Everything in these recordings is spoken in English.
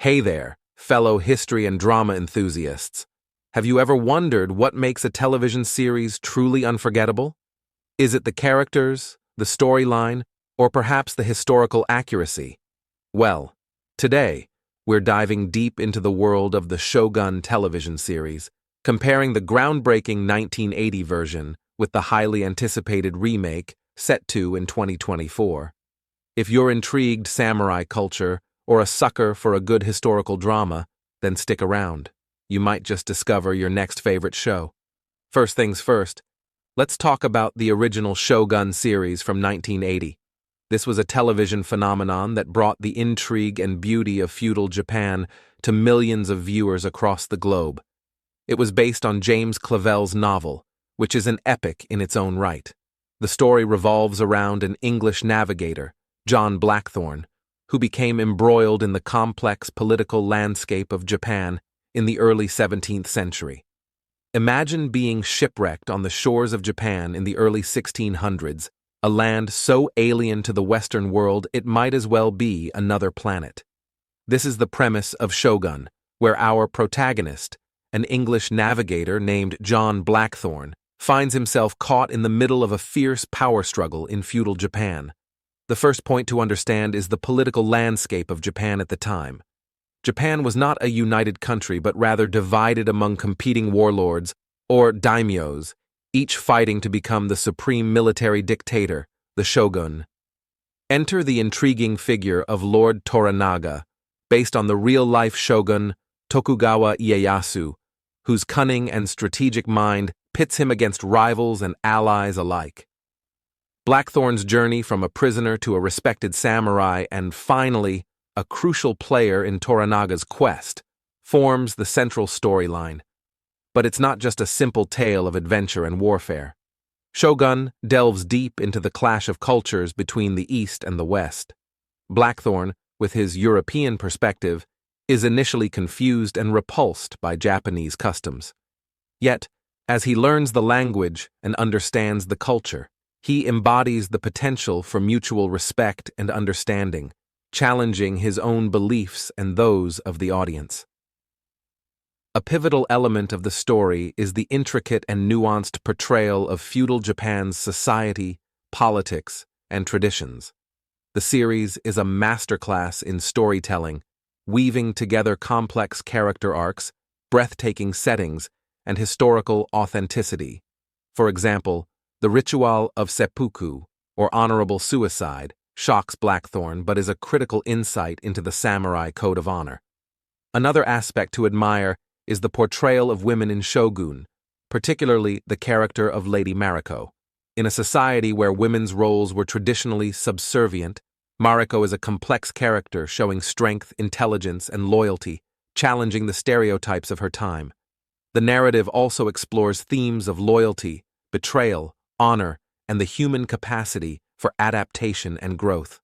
Hey there, fellow history and drama enthusiasts. Have you ever wondered what makes a television series truly unforgettable? Is it the characters, the storyline, or perhaps the historical accuracy? Well, today, we're diving deep into the world of the Shogun television series, comparing the groundbreaking 1980 version with the highly anticipated remake set to in 2024. If you're intrigued samurai culture or a sucker for a good historical drama, then stick around. You might just discover your next favorite show. First things first, let's talk about the original Shogun series from 1980. This was a television phenomenon that brought the intrigue and beauty of feudal Japan to millions of viewers across the globe. It was based on James Clavell's novel, which is an epic in its own right. The story revolves around an English navigator, John Blackthorne, who became embroiled in the complex political landscape of Japan in the early 17th century. Imagine being shipwrecked on the shores of Japan in the early 1600s, a land so alien to the Western world it might as well be another planet. This is the premise of Shogun, where our protagonist, an English navigator named John Blackthorne, finds himself caught in the middle of a fierce power struggle in feudal Japan. The first point to understand is the political landscape of Japan at the time. Japan was not a united country, but rather divided among competing warlords, or daimyos, each fighting to become the supreme military dictator, the shogun. Enter the intriguing figure of Lord Toranaga, based on the real-life shogun Tokugawa Ieyasu, whose cunning and strategic mind pits him against rivals and allies alike. Blackthorne's journey from a prisoner to a respected samurai and, finally, a crucial player in Toranaga's quest, forms the central storyline. But it's not just a simple tale of adventure and warfare. Shogun delves deep into the clash of cultures between the East and the West. Blackthorne, with his European perspective, is initially confused and repulsed by Japanese customs. Yet, as he learns the language and understands the culture, he embodies the potential for mutual respect and understanding, challenging his own beliefs and those of the audience. A pivotal element of the story is the intricate and nuanced portrayal of feudal Japan's society, politics, and traditions. The series is a masterclass in storytelling, weaving together complex character arcs, breathtaking settings, and historical authenticity. For example, the ritual of seppuku, or honorable suicide, shocks Blackthorne but is a critical insight into the samurai code of honor. Another aspect to admire is the portrayal of women in Shogun, particularly the character of Lady Mariko. In a society where women's roles were traditionally subservient, Mariko is a complex character showing strength, intelligence, and loyalty, challenging the stereotypes of her time. The narrative also explores themes of loyalty, betrayal, honor, and the human capacity for adaptation and growth.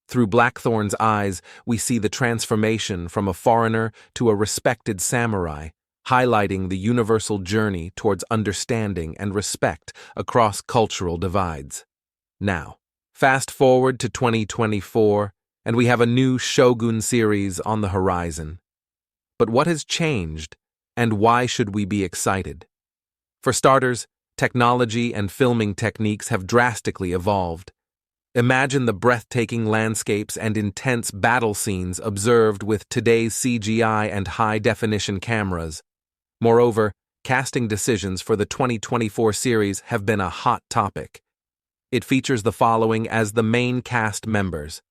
Through Blackthorne's eyes, we see the transformation from a foreigner to a respected samurai, highlighting the universal journey towards understanding and respect across cultural divides. Now, fast forward to 2024, and we have a new Shogun series on the horizon. But what has changed, and why should we be excited? For starters, technology and filming techniques have drastically evolved. Imagine the breathtaking landscapes and intense battle scenes observed with today's CGI and high-definition cameras. Moreover, casting decisions for the 2024 series have been a hot topic. It features the following as the main cast members: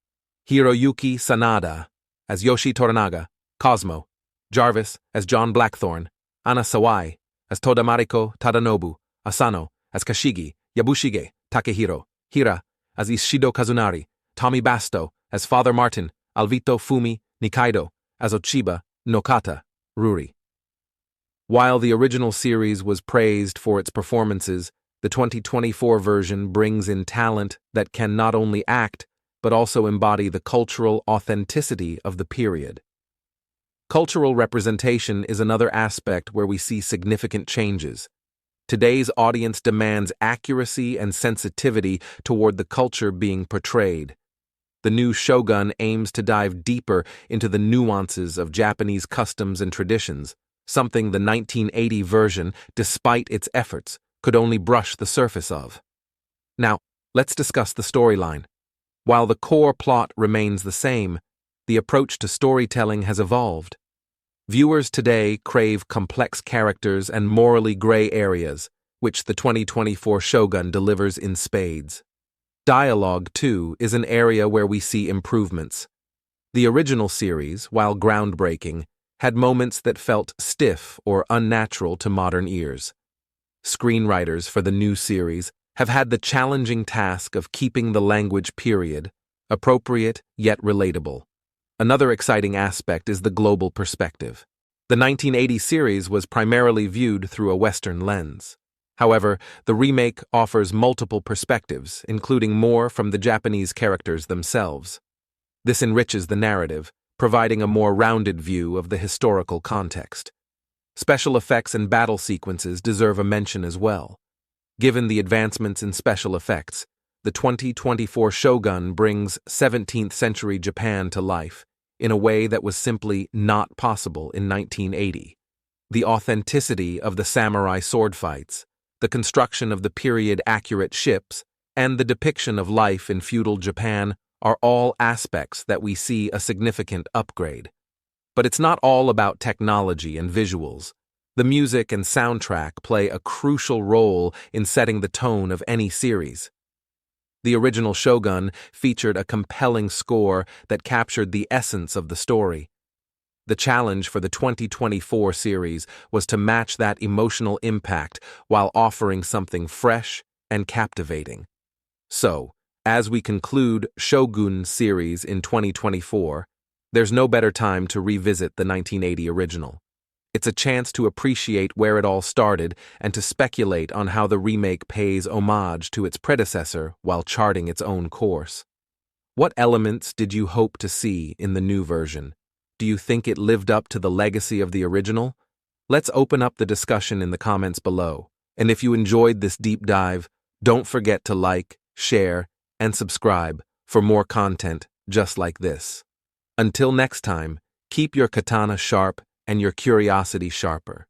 Hiroyuki Sanada as Yoshi Toranaga, Cosmo; Jarvis as John Blackthorne; Anna Sawai as Toda Mariko Tadanobu; Asano as Kashigi; Yabushige Takehiro; Hira as Ishido Kazunari; Tommy Basto as Father Martin; Alvito Fumi Nikaido as Ochiba Nokata Ruri. While the original series was praised for its performances, the 2024 version brings in talent that can not only act, but also embody the cultural authenticity of the period. Cultural representation is another aspect where we see significant changes. Today's audience demands accuracy and sensitivity toward the culture being portrayed. The new Shogun aims to dive deeper into the nuances of Japanese customs and traditions, something the 1980 version, despite its efforts, could only brush the surface of. Now, let's discuss the storyline. While the core plot remains the same, the approach to storytelling has evolved. Viewers today crave complex characters and morally gray areas, which the 2024 Shogun delivers in spades. Dialogue, too, is an area where we see improvements. The original series, while groundbreaking, had moments that felt stiff or unnatural to modern ears. Screenwriters for the new series have had the challenging task of keeping the language period appropriate yet relatable. Another exciting aspect is the global perspective. The 1980 series was primarily viewed through a Western lens. However, the remake offers multiple perspectives, including more from the Japanese characters themselves. This enriches the narrative, providing a more rounded view of the historical context. Special effects and battle sequences deserve a mention as well. Given the advancements in special effects, the 2024 Shogun brings 17th century Japan to life in a way that was simply not possible in 1980. The authenticity of the samurai sword fights, the construction of the period-accurate ships, and the depiction of life in feudal Japan are all aspects that we see a significant upgrade. But it's not all about technology and visuals. The music and soundtrack play a crucial role in setting the tone of any series. The original Shogun featured a compelling score that captured the essence of the story. The challenge for the 2024 series was to match that emotional impact while offering something fresh and captivating. So, as we conclude Shogun series in 2024, there's no better time to revisit the 1980 original. It's a chance to appreciate where it all started and to speculate on how the remake pays homage to its predecessor while charting its own course. What elements did you hope to see in the new version? Do you think it lived up to the legacy of the original? Let's open up the discussion in the comments below. And if you enjoyed this deep dive, don't forget to like, share, and subscribe for more content just like this. Until next time, keep your katana sharp and your curiosity sharper.